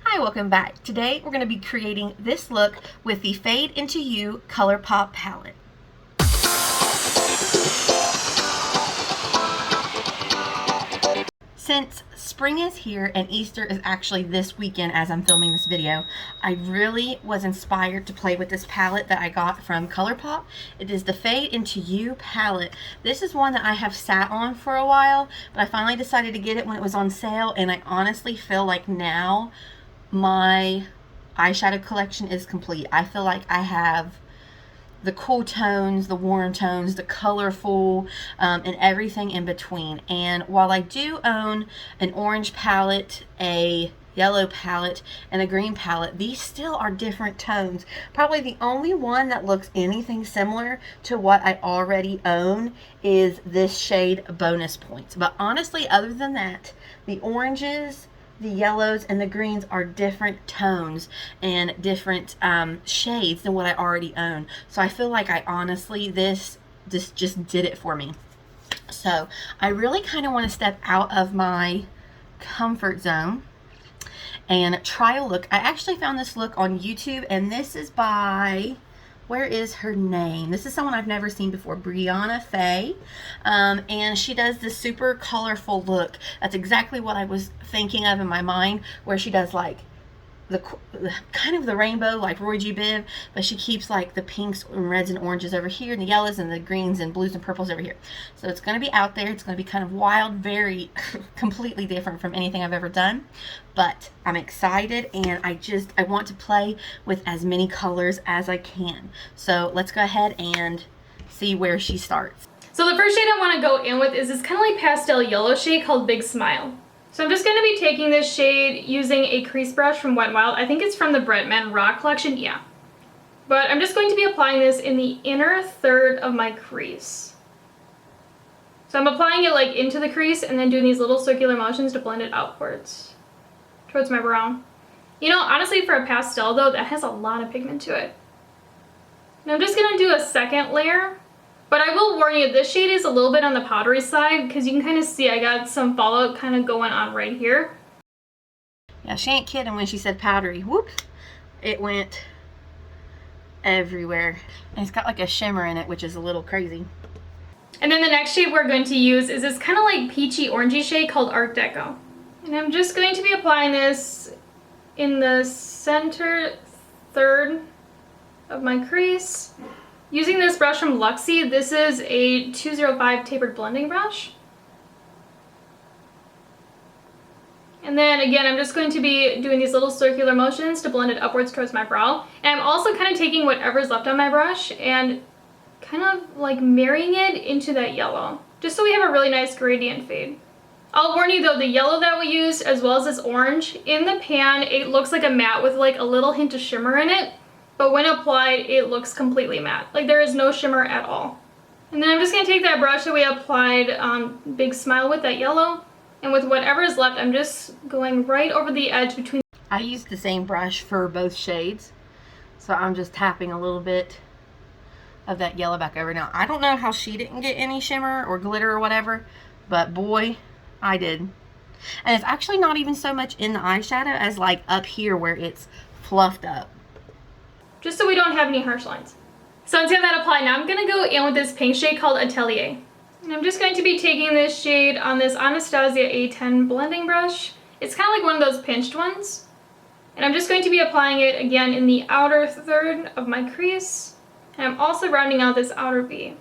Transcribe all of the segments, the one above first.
Hi, welcome back. Today we're going to be creating this look with the Fade Into You Colourpop palette. Since spring is here and Easter is actually this weekend as I'm filming this video, I really was inspired to play with this palette that I got from Colourpop. It is the Fade Into You palette. This is one that I have sat on for a while, but I finally decided to get it when it was on sale, and I honestly feel like now my eyeshadow collection is complete. I feel like I have the cool tones, the warm tones, the colorful, and everything in between. And while I do own an orange palette, a yellow palette, and a green palette, these still are different tones. Probably the only one that looks anything similar to what I already own is this shade Bonus Points. But honestly, other than that, the oranges, the yellows, and the greens are different tones and different shades than what I already own. So I feel like I honestly, this just did it for me. So I really kind of want to step out of my comfort zone and try a look. I actually found this look on YouTube, and this is by, where is her name? This is someone I've never seen before, Brianna Faye. And she does this super colorful look. That's exactly what I was thinking of in my mind, where she does like the kind of the rainbow like Roy G. Biv, but she keeps like the pinks and reds and oranges over here, and the yellows and the greens and blues and purples over here. So it's going to be out there. It's going to be kind of wild, very completely different from anything I've ever done. But I'm excited, and I want to play with as many colors as I can. So let's go ahead and see where she starts. So the first shade I want to go in with is this kind of like pastel yellow shade called Big Smile. So I'm just going to be taking this shade using a crease brush from Wet n Wild. I think it's from the Bretman Rock collection, yeah. But I'm just going to be applying this in the inner third of my crease. So I'm applying it like into the crease and then doing these little circular motions to blend it outwards towards my brow. You know, honestly, for a pastel though, that has a lot of pigment to it. And I'm just going to do a second layer. But I will warn you, this shade is a little bit on the powdery side because you can kind of see I got some fallout kind of going on right here. Yeah, she ain't kidding when she said powdery. Whoops. It went everywhere. And it's got like a shimmer in it, which is a little crazy. And then the next shade we're going to use is this kind of like peachy orangey shade called Art Deco. And I'm just going to be applying this in the center third of my crease. Using this brush from Luxie, this is a 205 tapered blending brush. And then again, I'm just going to be doing these little circular motions to blend it upwards towards my brow. And I'm also kind of taking whatever's left on my brush and kind of like marrying it into that yellow, just so we have a really nice gradient fade. I'll warn you though, the yellow that we used as well as this orange, in the pan it looks like a matte with like a little hint of shimmer in it. But when applied, it looks completely matte. Like there is no shimmer at all. And then I'm just going to take that brush that we applied Big Smile with, that yellow, and with whatever is left, I'm just going right over the edge between. I used the same brush for both shades, so I'm just tapping a little bit of that yellow back over. Now, I don't know how she didn't get any shimmer or glitter or whatever, but boy, I did. And it's actually not even so much in the eyeshadow as like up here where it's fluffed up. Just so we don't have any harsh lines. So once you have that applied, now I'm going to go in with this pink shade called Atelier. And I'm just going to be taking this shade on this Anastasia A10 blending brush. It's kind of like one of those pinched ones. And I'm just going to be applying it again in the outer third of my crease. And I'm also rounding out this outer V.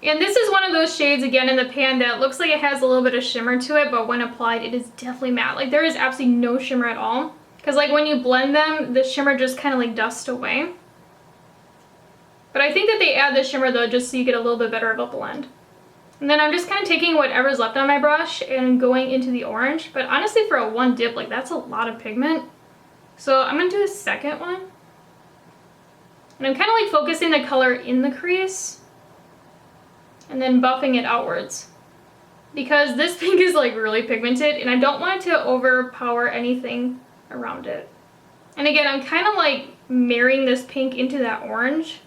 And this is one of those shades again in the pan that looks like it has a little bit of shimmer to it, but when applied it is definitely matte. Like there is absolutely no shimmer at all. Because like when you blend them, the shimmer just kind of like dusts away. But I think that they add the shimmer though just so you get a little bit better of a blend. And then I'm just kind of taking whatever's left on my brush and going into the orange. But honestly for a one dip, like that's a lot of pigment. So I'm going to do the second one. And I'm kind of like focusing the color in the crease. And then buffing it outwards. Because this pink is like really pigmented and I don't want it to overpower anything around it. And again, I'm kind of like marrying this pink into that orange.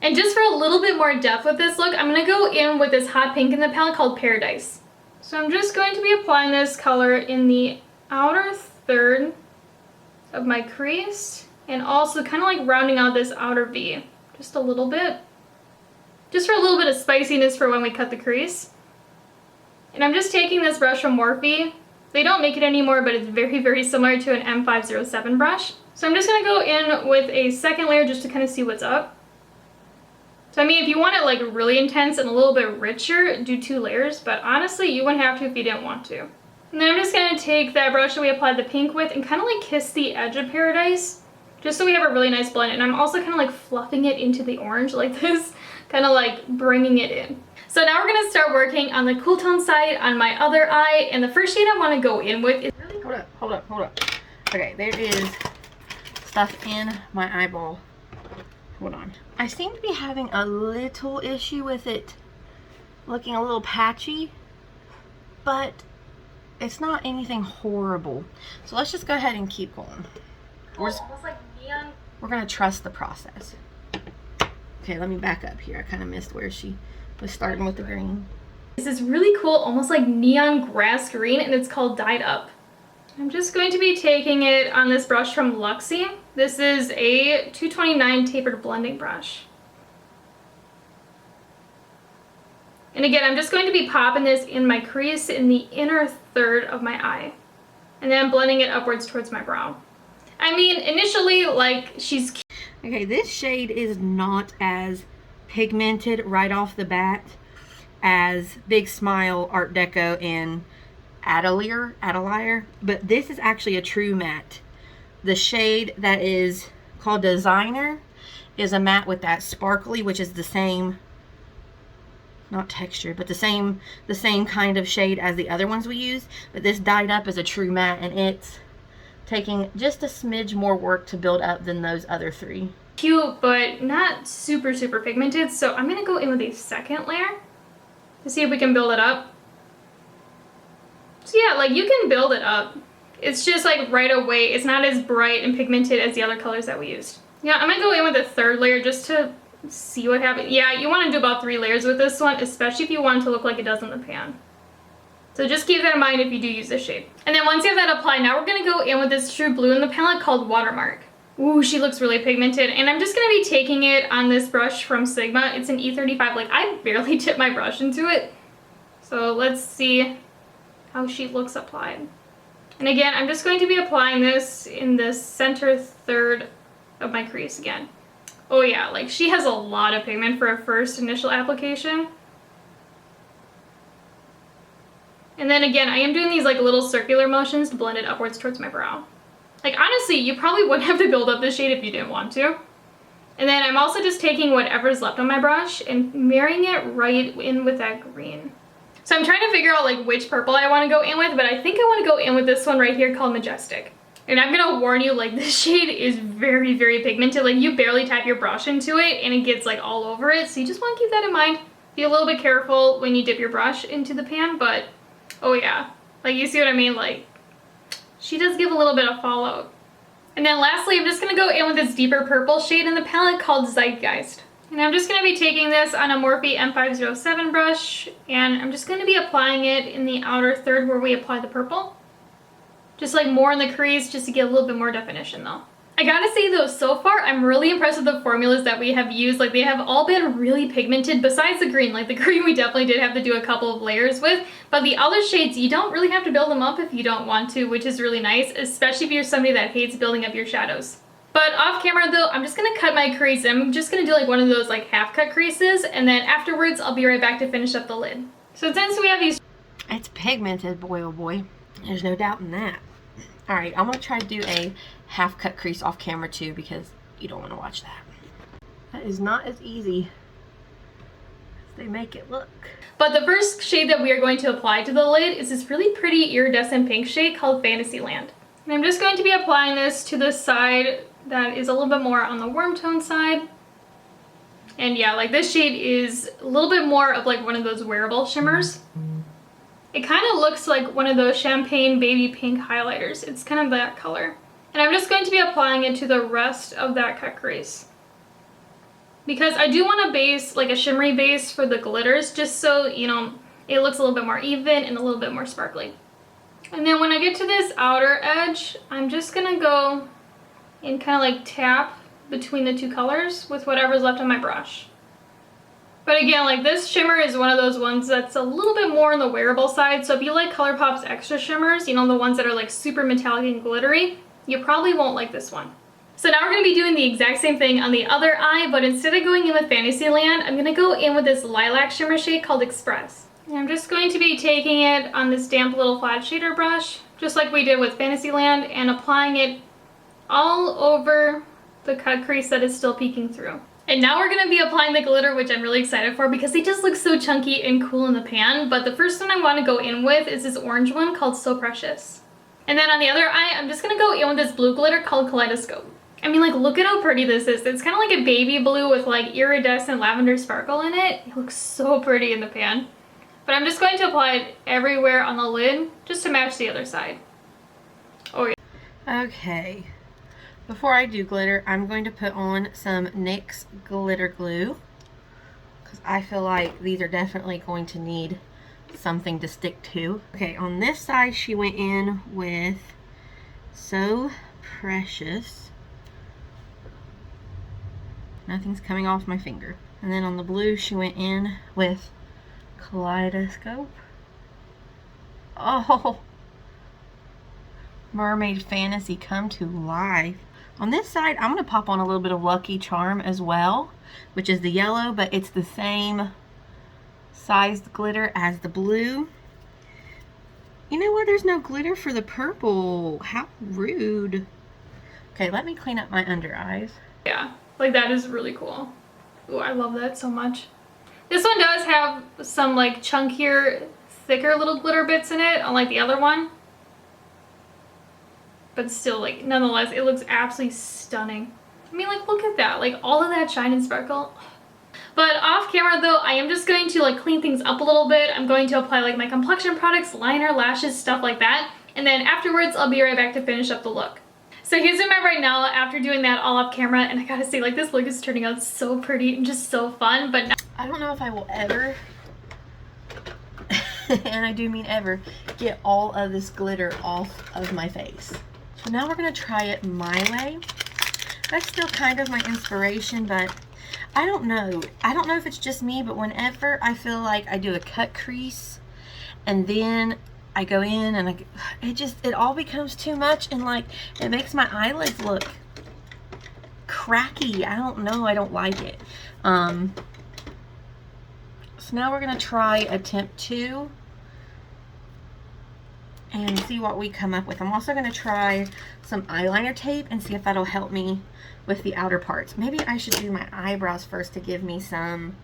And just for a little bit more depth with this look, I'm going to go in with this hot pink in the palette called Paradise. So I'm just going to be applying this color in the outer third of my crease and also kind of like rounding out this outer V just a little bit. Just for a little bit of spiciness for when we cut the crease. And I'm just taking this brush from Morphe. They don't make it anymore, but it's very, very similar to an M507 brush. So I'm just going to go in with a second layer just to kind of see what's up. So I mean, if you want it like really intense and a little bit richer, do 2 layers, but honestly, you wouldn't have to if you didn't want to. And then I'm just going to take that brush that we applied the pink with and kind of like kiss the edge of Paradise, just so we have a really nice blend. And I'm also kind of like fluffing it into the orange like this, kind of like bringing it in. So now we're going to start working on the cool tone side on my other eye, and the first shade I want to go in with is really... Hold up. Okay, there is stuff in my eyeball. Hold on. I seem to be having a little issue with it looking a little patchy, but it's not anything horrible. So let's just go ahead and keep going. almost like neon. We're going to trust the process. Okay, let me back up here. I kind of missed where she was starting with the green. This is really cool, almost like neon grass green, and it's called Dyed Up. I'm just going to be taking it on this brush from Luxie. This is a 229 tapered blending brush. And again, I'm just going to be popping this in my crease in the inner third of my eye. And then blending it upwards towards my brow. I mean, initially, like, she's... Okay, this shade is not as pigmented right off the bat as Big Smile, Art Deco, and Atelier, but this is actually a true matte. The shade that is called Designer is a matte with that sparkly, which is the same, not texture, but the same kind of shade as the other ones we use. But this Dyed Up is a true matte, and it's taking just a smidge more work to build up than those other 3. Cute, but not super pigmented, so I'm gonna go in with a second layer to see if we can build it up. So yeah, like, you can build it up. It's just like right away, it's not as bright and pigmented as the other colors that we used. Yeah, I'm gonna go in with a third layer just to see what happens. Yeah, you want to do about 3 layers with this one, especially if you want it to look like it does in the pan. So just keep that in mind if you do use this shade. And then once you have that applied, now we're gonna go in with this true blue in the palette called Watermark. Ooh, she looks really pigmented. And I'm just gonna be taking it on this brush from Sigma. It's an E35. Like, I barely dip my brush into it. So let's see how she looks applied. And again, I'm just going to be applying this in the center third of my crease again. Oh yeah, like, she has a lot of pigment for a first initial application. And then again, I am doing these like little circular motions to blend it upwards towards my brow. Like, honestly, you probably wouldn't have to build up this shade if you didn't want to. And then I'm also just taking whatever's left on my brush and marrying it right in with that green. So I'm trying to figure out like which purple I want to go in with, but I think I want to go in with this one right here called Majestic. And I'm gonna warn you, like, this shade is very pigmented. Like, you barely tap your brush into it and it gets like all over it. So you just want to keep that in mind. Be a little bit careful when you dip your brush into the pan, but oh yeah, like, you see what I mean? Like, she does give a little bit of fallout. And then lastly, I'm just gonna go in with this deeper purple shade in the palette called Zeitgeist. And I'm just going to be taking this on a Morphe M507 brush, and I'm just going to be applying it in the outer third where we apply the purple. Just like more in the crease, just to get a little bit more definition though. I gotta say though, so far I'm really impressed with the formulas that we have used. Like, they have all been really pigmented besides the green. Like, the green we definitely did have to do a couple of layers with, but the other shades you don't really have to build them up if you don't want to, which is really nice, especially if you're somebody that hates building up your shadows. But off camera though, I'm just gonna cut my crease. I'm just gonna do like one of those like half cut creases, and then afterwards I'll be right back to finish up the lid. So since we have these... It's pigmented, boy oh boy. There's no doubt in that. Alright, I'm gonna try to do a half cut crease off camera too, because you don't want to watch that. That is not as easy as they make it look. But the first shade that we are going to apply to the lid is this really pretty iridescent pink shade called Fantasyland. And I'm just going to be applying this to the side that is a little bit more on the warm tone side. And yeah, like, this shade is a little bit more of like one of those wearable shimmers. It kind of looks like one of those champagne baby pink highlighters. It's kind of that color. And I'm just going to be applying it to the rest of that cut crease, because I do want a base, like a shimmery base for the glitters, just so, you know, it looks a little bit more even and a little bit more sparkly. And then when I get to this outer edge, I'm just gonna go and kind of like tap between the two colors with whatever's left on my brush. But again, like this shimmer is one of those ones that's a little bit more on the wearable side. So if you like Colourpop's extra shimmers, you know, the ones that are like super metallic and glittery, you probably won't like this one. So now we're going to be doing the exact same thing on the other eye, but instead of going in with Fantasyland, I'm going to go in with this lilac shimmer shade called Express. And I'm just going to be taking it on this damp little flat shader brush, just like we did with Fantasyland, and applying it all over the cut crease that is still peeking through. And now we're going to be applying the glitter, which I'm really excited for because they just look so chunky and cool in the pan. But the first one I want to go in with is this orange one called So Precious. And then on the other eye, I'm just going to go in with this blue glitter called Kaleidoscope. I mean, like, look at how pretty this is. It's kind of like a baby blue with like iridescent lavender sparkle in it. It looks so pretty in the pan. But I'm just going to apply it everywhere on the lid just to match the other side. Oh yeah. Okay. Before I do glitter, I'm going to put on some NYX glitter glue because I feel like these are definitely going to need something to stick to. Okay, on this side she went in with So Precious. Nothing's coming off my finger. And then on the blue she went in with Kaleidoscope. Oh! Mermaid Fantasy come to life. On this side, I'm going to pop on a little bit of Lucky Charm as well, which is the yellow, but it's the same sized glitter as the blue. You know what? There's no glitter for the purple. How rude. Okay, let me clean up my under eyes. Yeah, like that is really cool. Ooh, I love that so much. This one does have some like chunkier, thicker little glitter bits in it, unlike the other one. But still, like, nonetheless, it looks absolutely stunning. I mean, like, look at that. Like, all of that shine and sparkle. But off camera, though, I am just going to, like, clean things up a little bit. I'm going to apply, like, my complexion products, liner, lashes, stuff like that. And then afterwards, I'll be right back to finish up the look. So here's my right now after doing that all off camera. And I gotta say, like, this look is turning out so pretty and just so fun. But now I don't know if I will ever, and I do mean ever, get all of this glitter off of my face. So now we're going to try it my way. That's still kind of my inspiration, but I don't know. I don't know if it's just me, but whenever I feel like I do a cut crease and then I go in and it all becomes too much, and like it makes my eyelids look cracky. I don't know. I don't like it. So now we're going to try attempt 2. And see what we come up with. I'm also going to try some eyeliner tape and see if that'll help me with the outer parts. Maybe I should do my eyebrows first to give me some.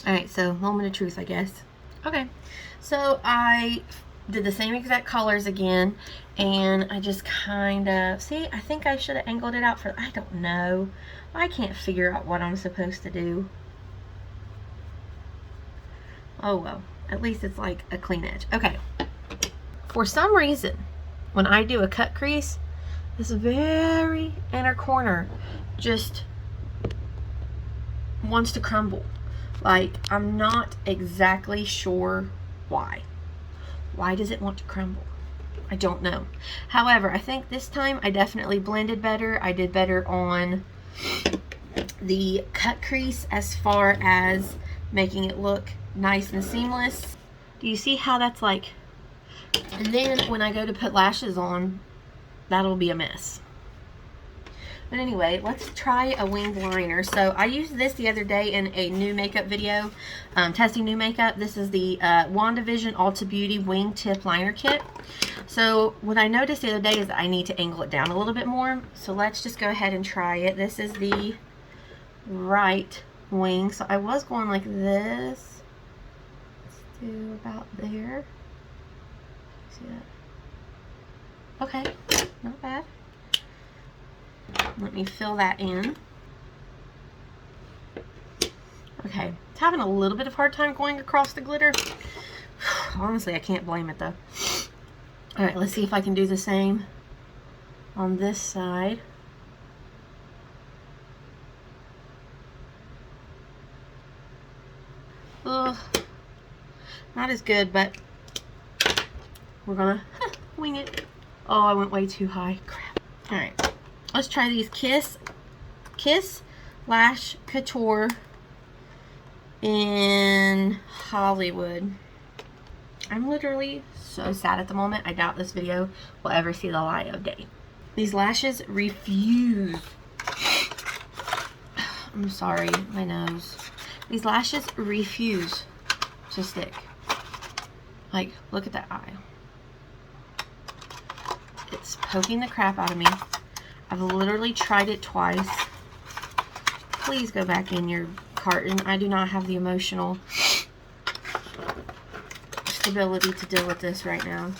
Alright, so moment of truth, I guess. Okay, so I did the same exact colors again, and I just kind of, see, I think I should have angled it out for, I don't know. I can't figure out what I'm supposed to do. Oh well, at least it's like a clean edge. Okay, for some reason, when I do a cut crease, this very inner corner just wants to crumble. Like, I'm not exactly sure why. Why does it want to crumble? I don't know. However, I think this time I definitely blended better. I did better on the cut crease as far as making it look nice and seamless. Do you see how that's like? And then when I go to put lashes on, that'll be a mess. But anyway, let's try a winged liner. So I used this the other day in a new makeup video, testing new makeup. This is the WandaVision Ulta Beauty Wing Tip Liner Kit. So what I noticed the other day is that I need to angle it down a little bit more. So let's just go ahead and try it. This is the right wing. So I was going like this. Let's do about there. See that? Okay, not bad. Let me fill that in. Okay, it's having a little bit of hard time going across the glitter. Honestly, I can't blame it though. Alright, let's see if I can do the same on this side. Ugh, not as good, but we're gonna wing it. Oh, I went way too high. Crap. Alright. Let's try these Kiss Lash Couture in Hollywood. I'm literally so sad at the moment. I doubt this video will ever see the light of day. These lashes refuse. I'm sorry, my nose. These lashes refuse to stick. Like, look at that eye. It's poking the crap out of me. I've literally tried it twice. Please go back in your carton. I do not have the emotional stability to deal with this right now.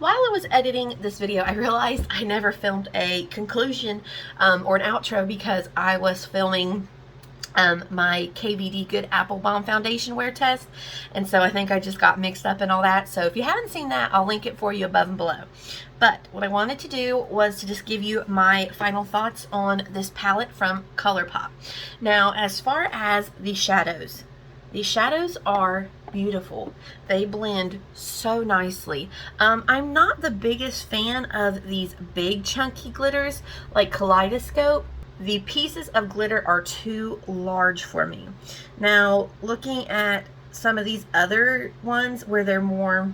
While I was editing this video, I realized I never filmed a conclusion or an outro because I was filming my KVD Good Apple Balm Foundation wear test, and so I think I just got mixed up in all that. So if you haven't seen that, I'll link it for you above and below. But what I wanted to do was to just give you my final thoughts on this palette from Colourpop. Now, as far as the shadows are beautiful. They blend so nicely. I'm not the biggest fan of these big chunky glitters like Kaleidoscope. The pieces of glitter are too large for me. Now, looking at some of these other ones where they're more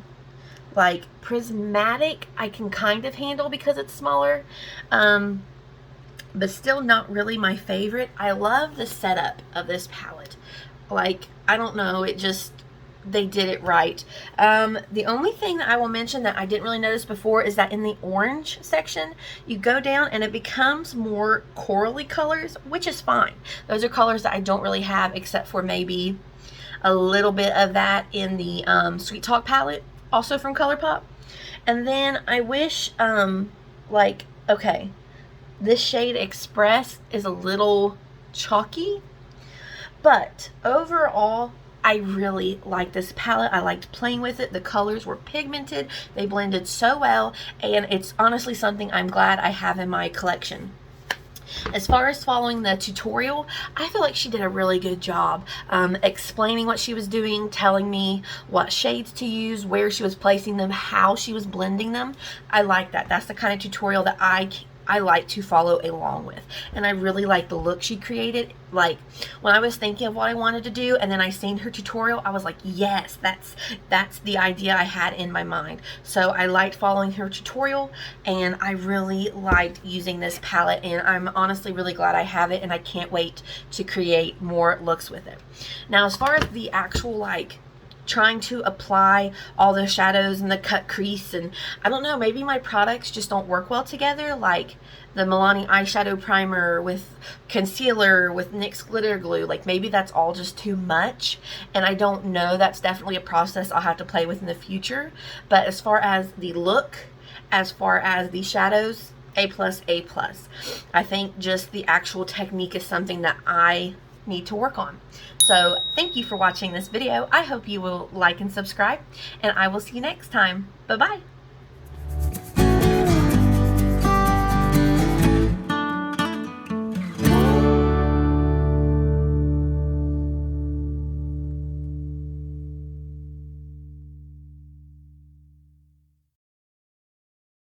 like prismatic, I can kind of handle because it's smaller, but still not really my favorite. I love the setup of this palette. Like, I don't know, it just, they did it right. The only thing that I will mention that I didn't really notice before is that in the orange section, you go down and it becomes more corally colors, which is fine. Those are colors that I don't really have, except for maybe a little bit of that in the Sweet Talk palette, also from Colourpop. And then I wish, like, okay, this shade Express is a little chalky, but overall, I really like this palette. I liked playing with it. The colors were pigmented. They blended so well, and it's honestly something I'm glad I have in my collection. As far as following the tutorial, I feel like she did a really good job explaining what she was doing, telling me what shades to use, where she was placing them, how she was blending them. I like that. That's the kind of tutorial that I like to follow along with. And I really like the look she created. Like, when I was thinking of what I wanted to do and then I seen her tutorial, I was like, yes, that's the idea I had in my mind. So I liked following her tutorial, and I really liked using this palette, and I'm honestly really glad I have it, and I can't wait to create more looks with it. Now, as far as the actual, like, trying to apply all the shadows and the cut crease, and I don't know, maybe my products just don't work well together, like the Milani eyeshadow primer with concealer with NYX glitter glue. Like, maybe that's all just too much, and I don't know. That's definitely a process I'll have to play with in the future. But as far as the look, as far as the shadows, A+, A+. I think just the actual technique is something that I need to work on. So thank you for watching this video. I hope you will like and subscribe, and I will see you next time. Bye-bye.